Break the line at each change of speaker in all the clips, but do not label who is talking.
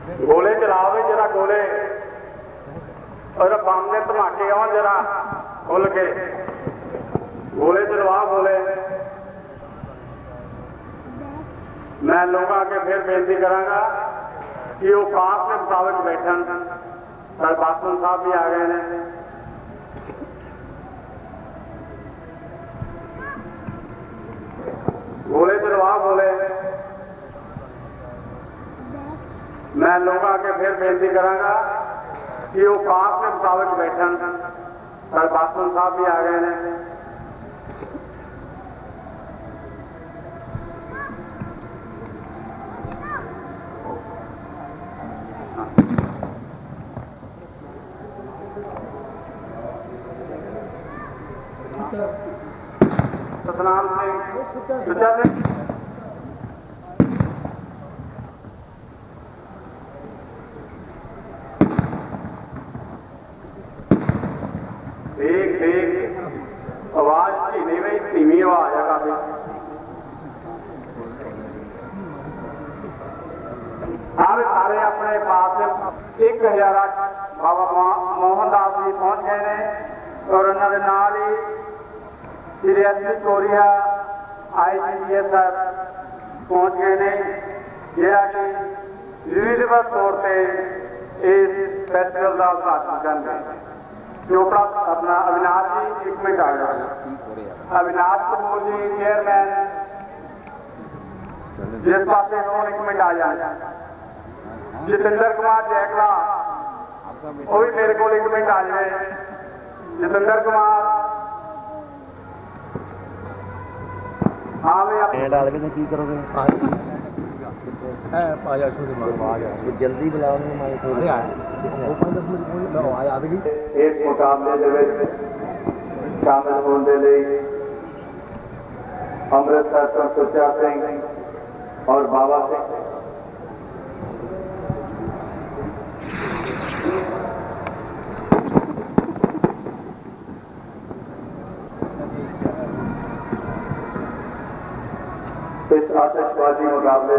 गोले चलाओ जरा गोले और बम ने धमाके आन जरा खुल के गोले चलवा गोले। मैं लोगों के फिर बेनती करांगा कि वो पास के मुताबिक बैठन। सरबासन साहब भी आ गए हैं। गोले चलवा गोले। मैं लोगों के फिर बेनती करांगा कि वो पास के मुताबिक बैठन। सरबासन साहब भी आ गए हैं। सतनाम सिंह सुचा सिंह ठीक आवाज धीमी में धीमी आवाज है काफी। सारे अपने पास 1000 बाबा मोहनदास जी पहुंच गए हैं और उन्होंने नाल ही श्री एस कोरिया IGPS पहुंच गए हैं जिहड़ा कि विधिवत तौर पर इस फैसटिवल का उद्घाटन करेंगे। चोपड़ा अपना अविनाश जी 1 मिनट आ गए। अविनाश कपूर जी चेयरमैन जिस पास 1 मिनट आ जाए। जतिंदर कुमार जैकला वो भी मेरे को 1 मिनट आ जाए। जतिंदर कुमार
डाल के की करोगे? जल्दी बुलाओ
इस मुकाबले शामिल होने लिए अमृतसर तो सुचा सिंह और बाबा सिंह इस आतिशबाजी मुकाबले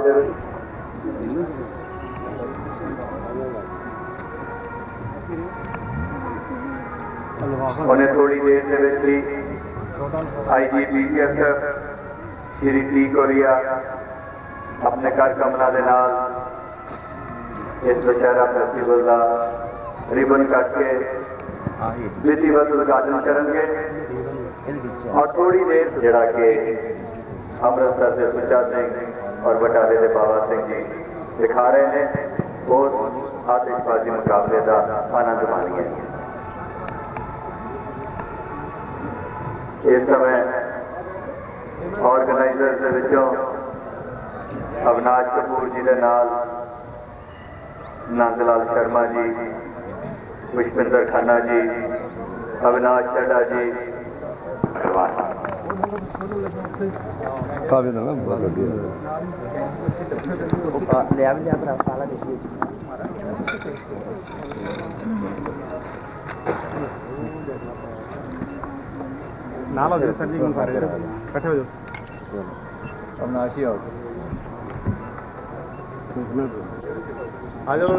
उन्हें थोड़ी देर से IGPS श्री टी कोरिया अपने घर कमलों के नाल इस दशहरा फेस्टिवल का रिबन कट के विधिवत उद्घाटन करेंगे और थोड़ी देर जड़ा के अमृतसर से सुचा सिंह और बटाले के बाबा सिंह जी दिखा रहे हैं और आतिशबाजी मुकाबले का आनंद मानिए। इस समय ऑर्गेनाइजर के विचों अविनाश कपूर जी के नाल नंदलाल शर्मा जी, पुष्पिंदर खन्ना जी, अविनाश चड्ढा जी
काफी ना नाला दे सर जी सारे इकट्ठे हो जाओ। अविनाशी आओ आ जाओ।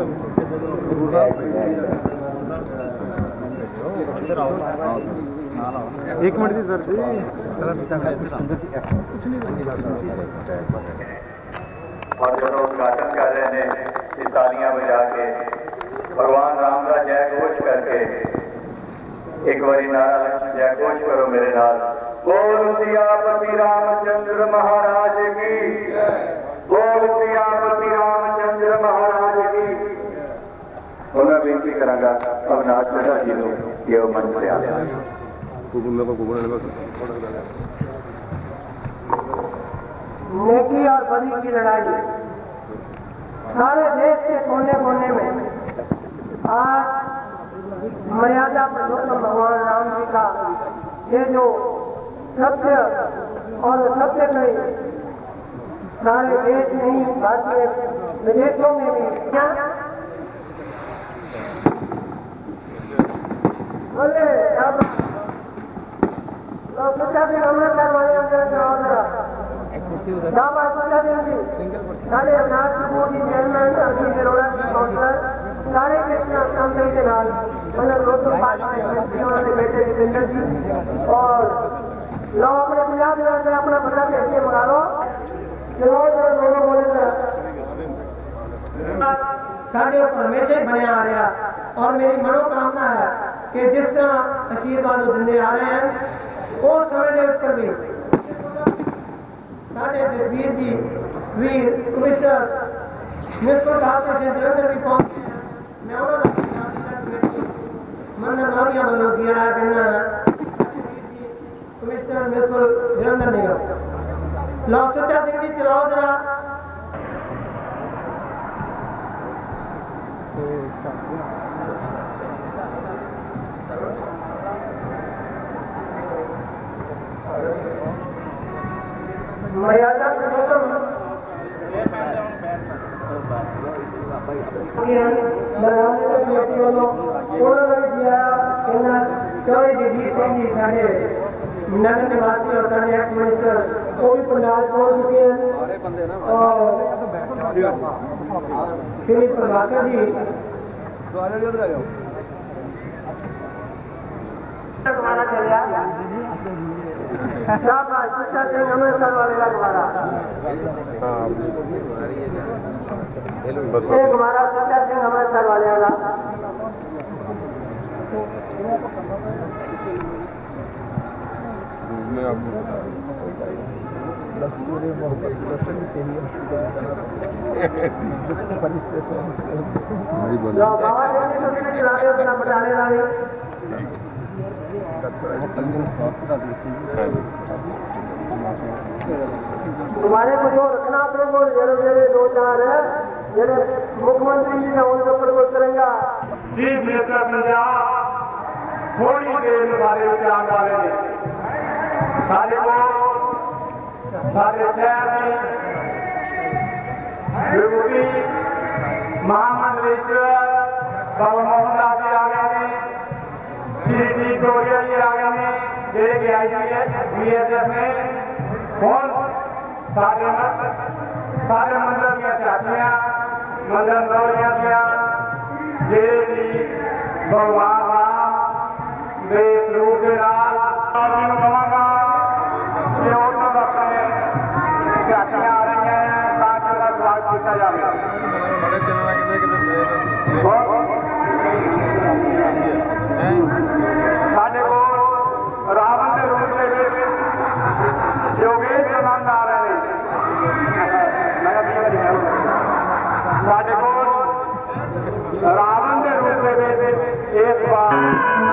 एक मिनट जी सर
और जो उद्घाटन कर रहे हैं तालियां बजा के भगवान राम का जय घोष करके एक बारी नारा जय घोष करो मेरे नाल। बोल सियापति रामचंद्र महाराज की, बोल सियापति रामचंद्र महाराज की। उन्हें बेनती करांगा अविनाश चड्ढा जी को ये मंच से आ
नेकी और बदी की लड़ाई सारे देश के कोने कोने में आज मर्यादा पुरुषोत्तम भगवान राम जी का ये जो सत्य और सत्य नहीं सारे देश नहीं भारतीय विदेशों में भी बोले सोचा भी हमने करवाने साढ़े अविनाश कपूर जी चेयरमैन अभी कृष्णा संतरी के नाल मतलब रोशन पार्टी के बेटे जितेंद्र जी और लो अपने पंजाब में अपना बंदा कैसे मंगा लो चलो दोनों बोले साढ़े ऊपर हमेशा ही बने आ रहा और मेरी मनोकामना है कि जिस तरह आशीर्वाद दिंदे आ रहे हैं वो समय के उत्तर भी साढ़े जसवीर जी वीर कमिश्नर मिनिस्टर साहब से जलंधर भी पहुंचे मैं उन्होंने मंदिर नौरिया वालों किया है कहना कमिश्नर मिनिस्टर जलंधर निगम लो सुचा सिंह जी चलाओ जरा मर्यादा चौधरी जगजीत सिंह जी साढ़े नगर निवासी और साढ़े एक्स मिनिस्टर वो भी पंडाल छोड़ चुके हैं और श्री प्रभाकर जी अमृतसर वाले का तुम्हारा हमारा सच्चा सिंह अमृतसर वाले का बताने वाले तुम्हारे को जो रखना पड़ेगा जेरे जेरे दो चार है जेरे मुख्यमंत्री जी ने उनके ऊपर को करेंगे
चीफ मिनिस्टर पंजाब थोड़ी देर में सारे विचार डालेंगे सारे को सारे शहर में विभूति महामंडलेश्वर बाबा मोहनदास जी आ गए हैं श्री गौरिया जी आ गए हैं जेरे के आई BSF में कौन सारे मंदिर की चाचियां मंदिर गौरिया दिया जेरे की भगवान राम देश रूप के नाल कमांगा ये और अपने चाचियां आ रही हैं ताकि उनका स्वागत किया जाए साढ़े को रावण के रूप में योगेश प्रधान आ रहे हैं साढ़े को रावण के रूप में एक बार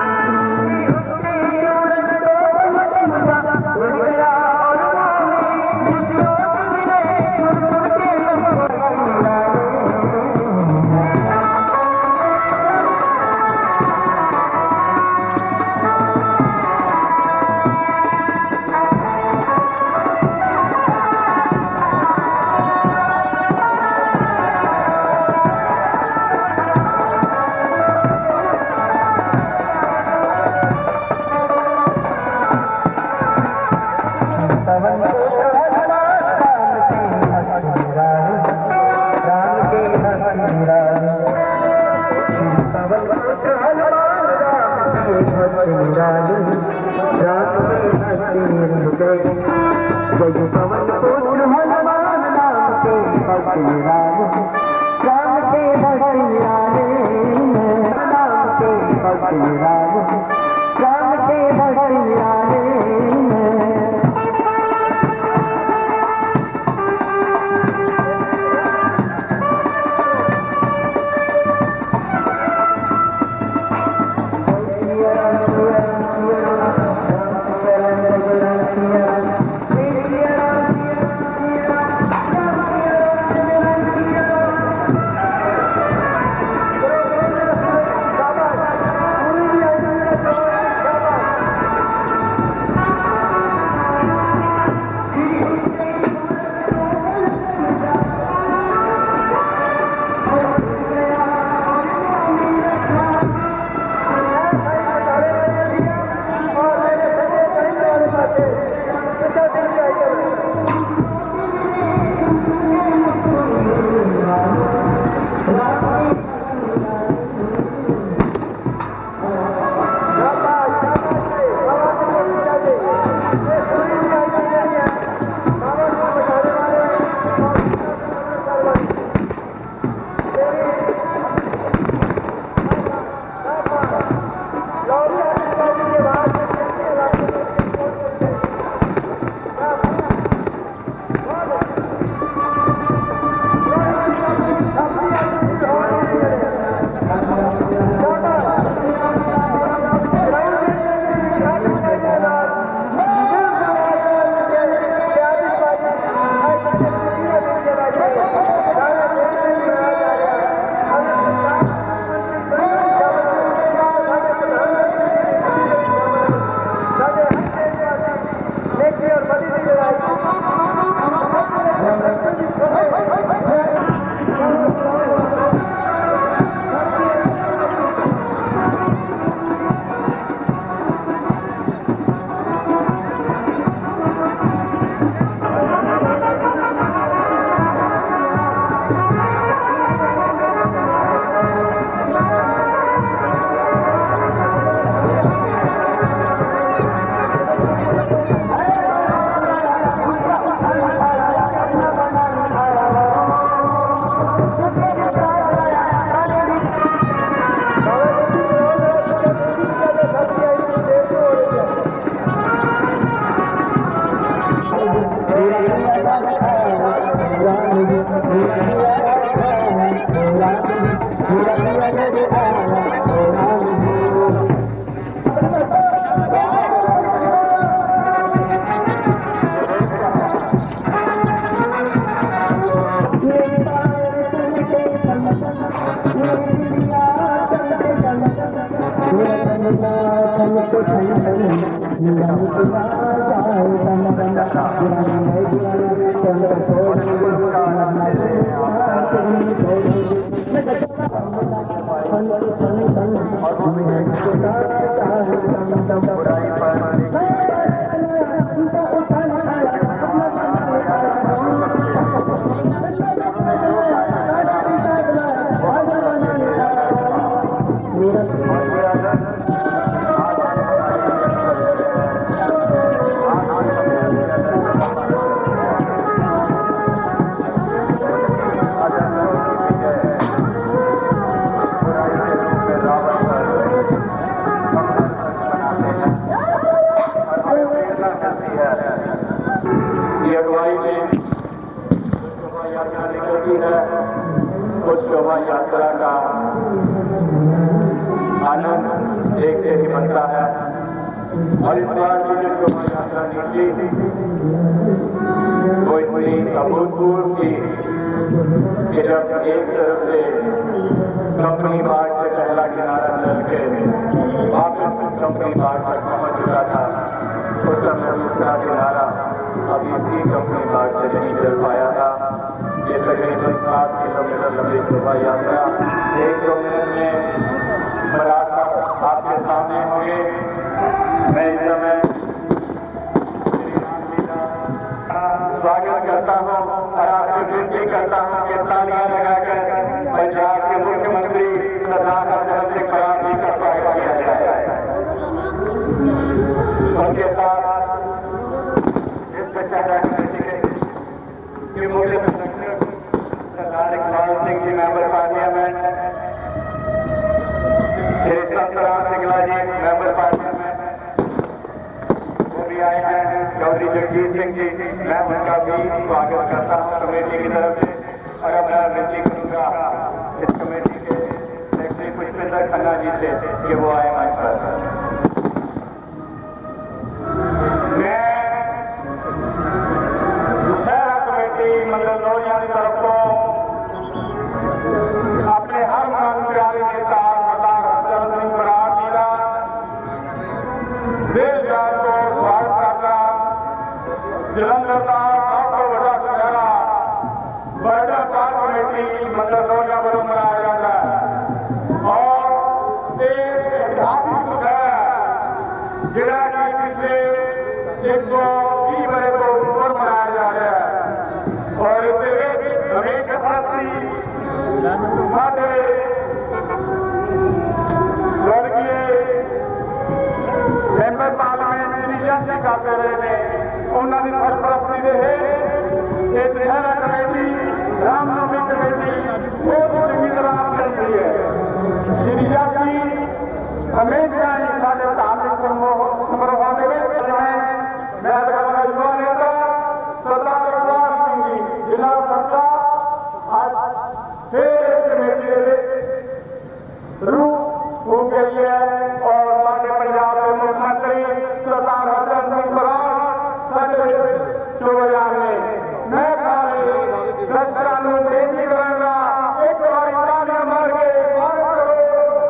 उस शोभा यात्रा का आनंद देखते ही बनता है। और इस बार की जो शोभा यात्रा निकली वो इतनी अभूतपूर्व थी कि जब एक तरफ से कंपनी मार्ग से पहला किनारा चल के वापस कंपनी मार्ग तक पहुंच चुका था, उस समय दूसरा किनारा अभी इसी कंपनी मार्ग से नहीं चल पाया था। ये तकरीबन 7 किलोमीटर लंबी शोभा यात्रा 1-2 मिनट में मराठा आपके सामने होंगे। मैं इस समय स्वागत करता हूँ और आपसे विनती करता हूँ कि तालियां लगाकर पंजाब के मुख्यमंत्री सरदार हरसिमरत सिंह बराड़ जी का स्वागत किया जाए। उनके साथ इस कचहरा के मुख्य सरदार इकबाल सिंह जी मेंबर पार्लियामेंट, श्री संतराम सिंगला जी मेंबर पार्लियामेंट वो भी आए हैं। चौधरी जगजीत सिंह जी, मैं उनका भी स्वागत करता हूँ कमेटी की तरफ से। और अब मैं विनती करूँगा इस कमेटी के सेक्रेटरी पुष्पेंद्र खन्ना जी से कि वो आए मंच पर। मंडल लोहिया की तरफ को अपने हर प्यारे नेता सरदार हरसिमरत सिंह बराड़ जी का देश जान को स्वागत करता। जलंधर का सबको बड़ा सुनहरा बर्डर पार्क कमेटी मंडल लोहिया को मनाया जाता है और एक ऐतिहासिक है जिला की पिछले 120 बड़े को ऊपर मनाया जा रहा है। और रमेश स्वर्गीय मेंबर पार्लियामेंट श्री जी का पेरे ने उन्होंने सरपरस्ती दे ये दशहरा कमेटी रामनवमी कमेटी बहुत चंगी तरह चलती है। श्री जी हमेशा ही साढ़े धार्मिक समारोहों में मैं युवा नेता सरदार इकबाल सिंह जी जिला सत्ता आज फिर कमेटी रूप हो गई है। और हमारे पंजाब के मुख्यमंत्री सरदार हरसिमरत सिंह बराड़ चौबयान में मैं दर्शकों को बेनती करूंगा एक बार तालियां मार के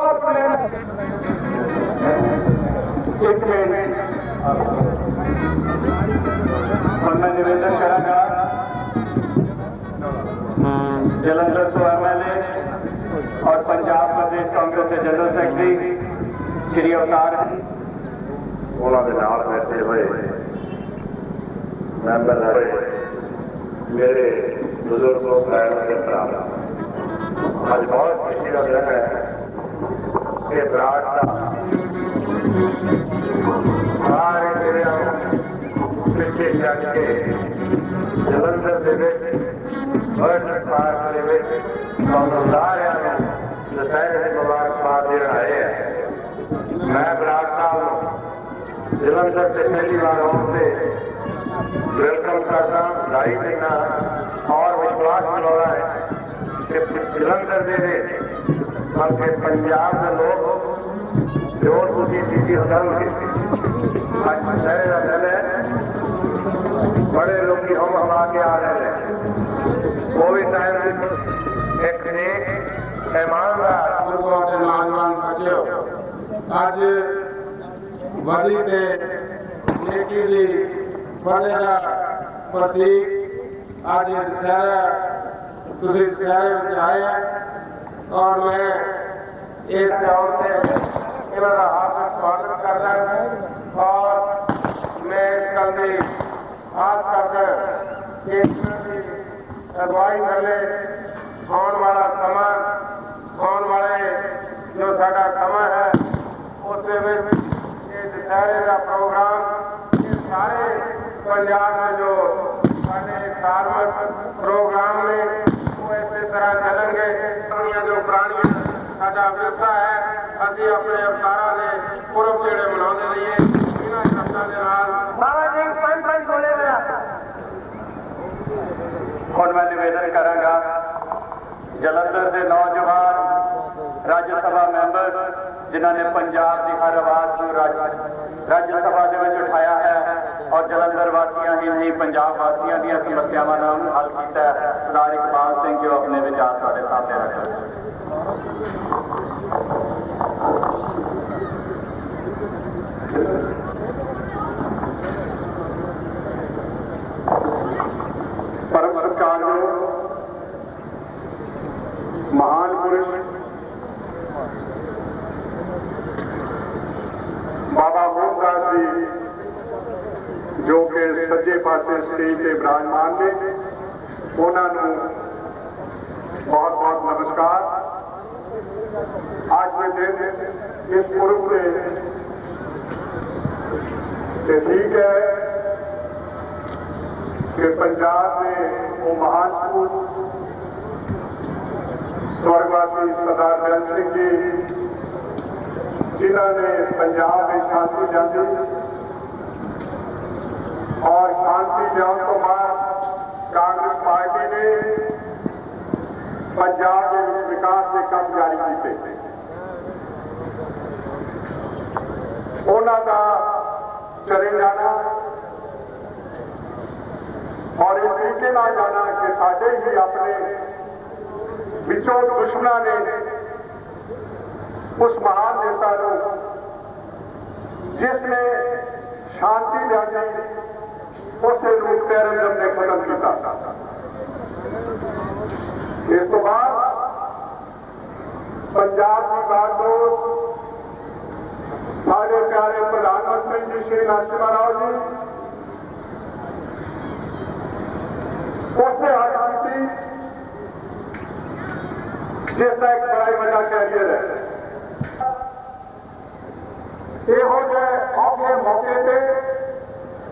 अपने एक मिनट और मैं निवेदन करूंगा जलंधर से MLA और पंजाब प्रदेश कांग्रेस के जनरल सेक्रेटरी श्री अवतार उन्होंने नाल बैठे हुए मेंबर हुए मेरे बुजुर्गों बहनों के खिलाफ आज बहुत खुशी का दिन है कि बराड़ सारे जिले पिछले जग के जलंधर के बर्डर पार्क के सारे दशहरे की मुबारकबाद देने आए हैं। मैं बराड़ साहब जलंधर से पहली बार से वेलकम करना, बधाई देना और विश्वास बनौना है कि जलंधर के बल्कि पंजाब के लोग जोर की चीज़ी हजम की शहर का दिन है, बड़े लोग हम आके आ रहे हैं। वो भी टाइम एक ईमानदार नौजवान बच्चे अज वधी ते नेकी दी बड़े का प्रतीक अज दशहरा तुझे दशहरे में आए और मैं इस तौर से इन्होंने हार्दिक स्वागत कर रहा हूँ और मैं इस कल की खास कर अगवाई करने आने वाला समा आने वाले जो साडा समा है उस दशहरे का प्रोग्राम सारे पंजाब में जो धार्मिक प्रोग्राम में वो इसी तरह चलेंगे। जो पुरानी साडा विरसा है अभी अपने अवतारा के पूर्व जेड़े मनाने लिए इन्होंने शब्दों के नाल
बाबा जी पंच बोले मेरा
ਹੁਣ मैं निवेदन करांगा जलंधर के नौजवान राज्य सभा मैंबर जिन्होंने पंजाब की हर आवाज़ को राज्य सभा के उठाया है और जलंधर वासियों ही नहीं पंजाब वासियों दी समस्यावां नूं हल किया है। सरदार इकबाल सिंह जो अपने विचार साडे सामने रखा परम सत्कार महान पुरुष बाबा मोहनदास जी जो कि सज्जे पासे स्टेज पे विराजमान ने उन्होंने बहुत बहुत नमस्कार। आज के दिन इस पुरुष से ठीक है कि पंजाब में वो महान सपूत स्वर्गवासी सरदार दयाल सिंह जी जिन्होंने पंजाब में शांति जाती और शांति जाने तो बाद कांग्रेस पार्टी ने पंजाब के विकास के काम जारी किए। उन्हों का चले जाना और इस तरीके ना जाना कि साढ़े ही अपने विचों दुश्मनों ने उस महान नेता को जिसने शांति लिया उसे लूट टेररिज्म ने खत्म किया। इस तो बाद पंजाब की बात को सारे प्यारे प्रधानमंत्री जी श्री नरसिम्हा राव जी उसने हट की जिसका एक बड़ा बड़ा कैरियर है। यहो औखे मौके से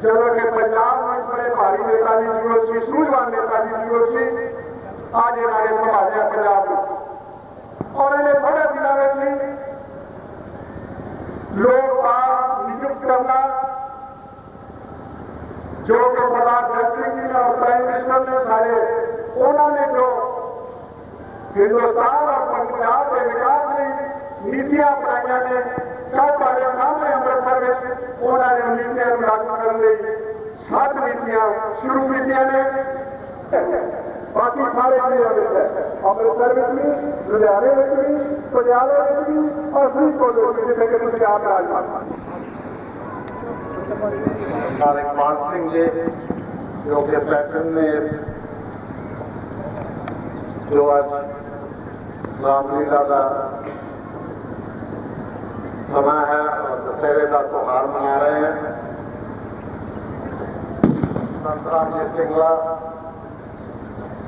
जब कि पंजाब में बड़े भारी नेता की जरूरत थी, सूझवान नेता की जरूरत थी। आज इन्होंने संभालिया पंजाब और इन्हें थोड़े दिनों में लोकपाल नियुक्त करना जो कि सरदार दयाल सिंह जी और प्राइम मिनिस्टर ने सारे उन्होंने जो हिंदुस्तान और पंजाब के विकास में नीतियां अपनाई ने कल साढ़े सामने अमृतसर में उन्होंने नीतियां लागू करने 7 नीतियां शुरू की ने। बाकी सारे अमृतसर में भी, लुधियाने में भी, पटियाले में भी और फरीदकोट में भी जिसे कि पंजाब राजधानी सरदार इकबाल सिंह जी जो कि पैटर्न ने जो आज रामलीला का समय है और दशहरे का त्योहार मना रहे हैं। संतराम जी सिंगला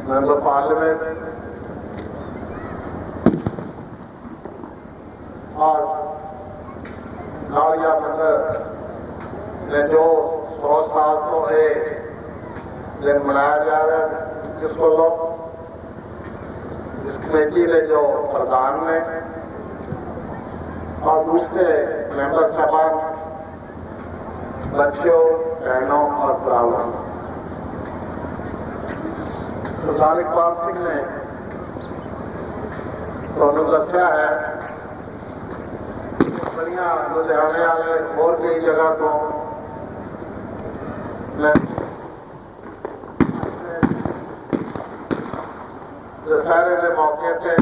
मेंबर पार्लियामेंट और नारिया मंदिर ने जो 100 साल तो है दिन मनाया जा रहा है जिसको लोग इस कमेटी के जो प्रधान ने और दूसरे मेंबर साहबान बच्चों बहनों और भरावों सरदार इकबाल सिंह ने
ਤੁਹਾਨੂੰ ਦੱਸਿਆ ਹੈ ਬੜੀਆਂ ਲੁਧਿਆਣੇ ਵਾਲੇ ਹੋਰ ਕਈ ਜਗ੍ਹਾ ਤੋਂ ਮੈਂ दशहरे के मौके पे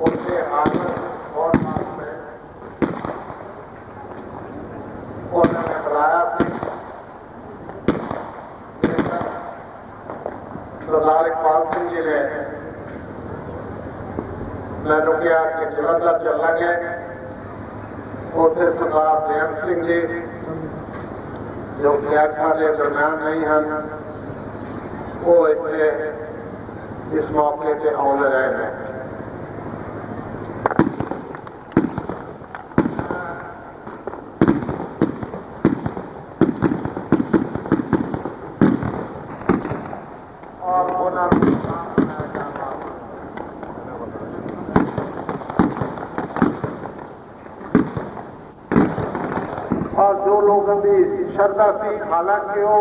उनके आनंद और नाम में उन्होंने बुलाया सरदार इकबाल सिंह जी ने मैंने कहा कि जलंधर चलांगे उत्थे सरदार बेअंत सिंह जी जो कि अज साडे दरम्यान नहीं हैं वो इतने इस मौके से आउन रहे हैं। और जो लोगों की श्रद्धा थी हालांकि वो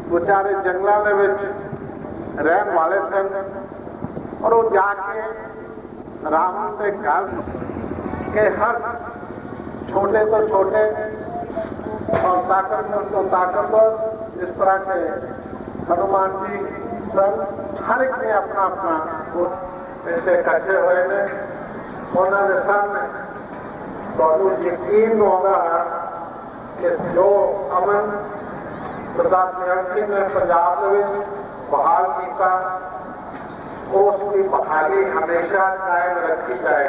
बेचारे जंगलों में रहन वाले सन और वो जाके रावण से घर के हर छोटे तो छोटे और ताकतवर तो ताकतवर इस तरह के हनुमान जी सन हर एक ने अपना अपना पैसे इकट्ठे हुए ने उन्होंने सामने तो यकीन होगा कि जो अमन सरदार बेअंत सिंह ने पंजाब में बहाल किया उसकी बहाली हमेशा कायम रखी जाए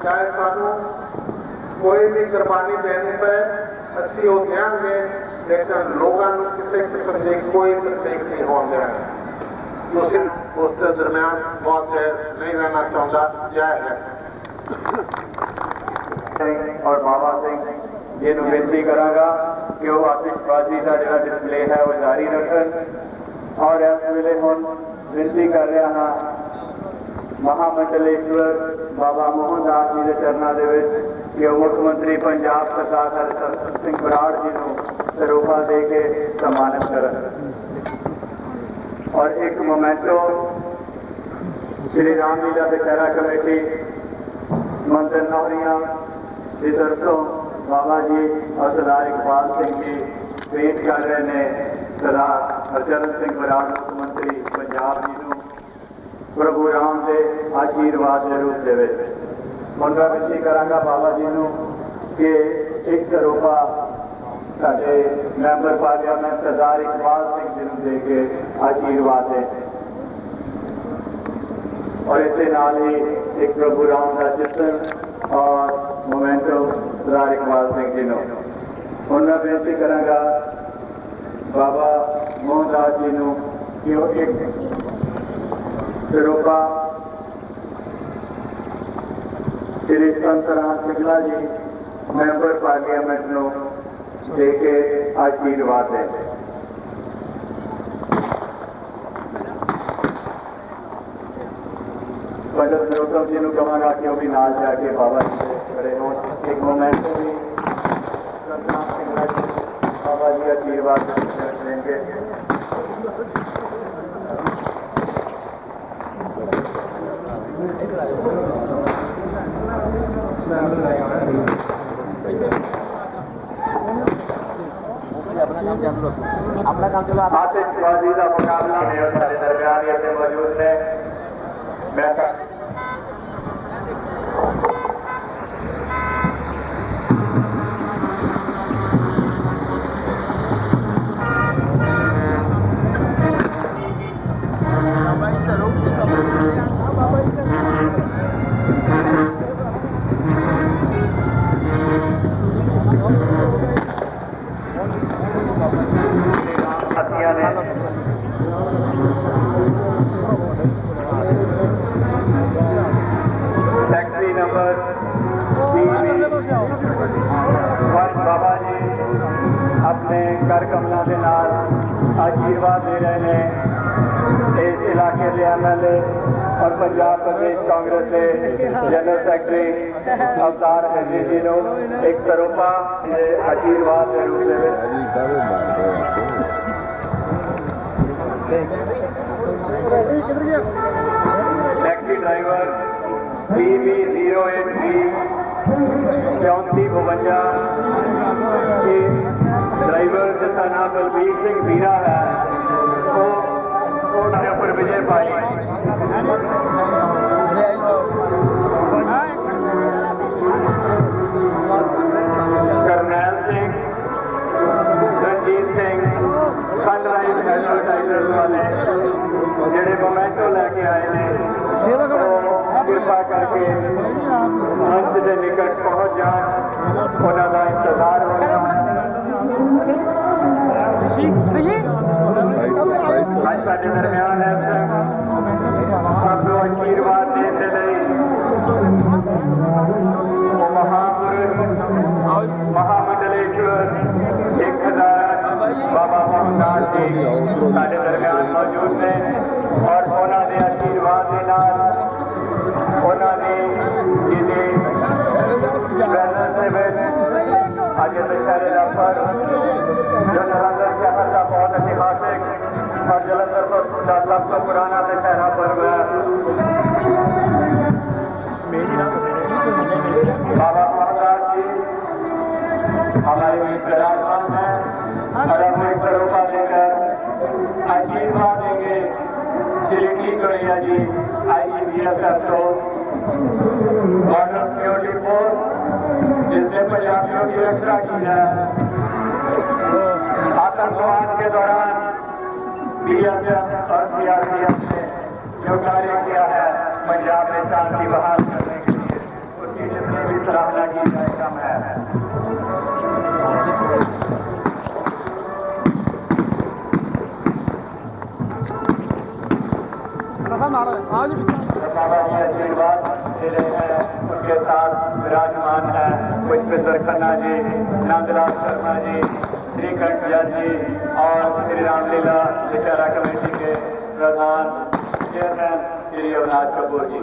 चाहे सानू कोई भी कुर्बानी देनी पे अच्छी हो देंगे लेकिन लोगों को किसी किस्म की कोई तकलीफ नहीं होने उसके दरम्यान बहुत देर नहीं रहना चाहता जय है
और बाबा सिंह जी ਨੂੰ ਬੇਨਤੀ ਕਰਾਂਗਾ कि वो आतिशबाजी का जो डिस्पले है वो जारी रखन और इस वेले हुण बेनती कर रहा हाँ महामंडलेश्वर बाबा मोहनदास जी के चरणों के कि वो मुख्यमंत्री पंजाब सरदार हरसिमरत सिंह बराड़ जी को सरोपा दे के सम्मानित करन और एक मोमेंटो श्री रामलीला दशहरा कमेटी मंदिर नौरिया की तरफों बाबा जी और सरदार इकबाल सिंह जी भेंट कर रहे हैं सरदार हरसिमरत सिंह बराड़ मुख्यमंत्री पंजाब जी को प्रभु राम के आशीर्वाद के रूप में मैं बेनती करांगा बाबा जी को कि एक सरोपा साडे मैंबर पार्लियामेंट सरदार इकबाल सिंह जी को दे के आशीर्वाद है और इस नाल ही एक प्रभु राम का चित्र और मोमेंटो सरदार इकबाल सिंह जी को हूँ मैं बेनती करांगा बाबा मोहनदास जी को कि वो एक सरोपा श्री संत राम सिंगला जी मैंबर पार्लियामेंट को दे के आशीर्वाद है पंडित नरोत्तम जी को कहांगा कि वो भी नाल जाके बाबा जी से खड़े हो एक मोमेंट भी बाबा जी आशीर्वाद देंगे आतिशबाजी का मुकाबला हमारे दरमियान ये मौजूद ने मैं टैक्सी नंबर बाबा जी अपने कर कमलों के नाल आशीर्वाद दे रहे हैं इस इलाके के MLA और पंजाब प्रदेश कांग्रेस के जनरल सैकटरी अवतार हजी जी को एक सरोपा आशीर्वाद के रूप में टैक्सी ड्राइवर PV08B 3452 के ड्राइवर जिसका नाम बलबीर सिंह मीरा है वो उन्होंने पर विजय पाई। करनैल सिंह, रंजीत सिंह सनराइज एडवर्टाइजर्स वाले ਜਿਹੜੇ मोमेंटो लैके आए हैं कृपा करके मंच के निकट पहुंच जाए, उन्होंने इंतजार होगा। आज साडे दरम्यान है सबको आशीर्वाद देने लिए महामंडलेश्वर 1000 बाबा मोहनदास जी साडे दरम्यान मौजूद ने और उन्होंने आशीर्वाद के नाल उन्होंने जिसे अज दशहरे का पर्व जो जलंधर शहर का बहुत ऐतिहासिक और जलंधर का सब तो पुराना दशहरा पर्व है। बाबा मोहनदास जी हमारे बीच विराजमान है और हम एक स्वरूपा लेकर आशीर्वाद देंगे श्री टी कड़िया जी IGBSF को बॉर्डर सिक्योरिटी फोर्स जिसने पंजाबियों की रक्षा की है। आतंकवाद के दौरान BSF और CRPF ने जो कार्य किया है पंजाब में शांति बहाल करने के लिए उसकी जितनी भी सराहना की जाए कम है। आशीर्वाद दे रहे हैं, उनके साथ विराजमान है पुष्पेंद्र खन्ना जी, नंदलाल शर्मा जी, श्रीकंठ जी और श्री रामलीला दशहरा कमेटी के प्रधान चेयरमैन श्री अविनाश कपूर जी।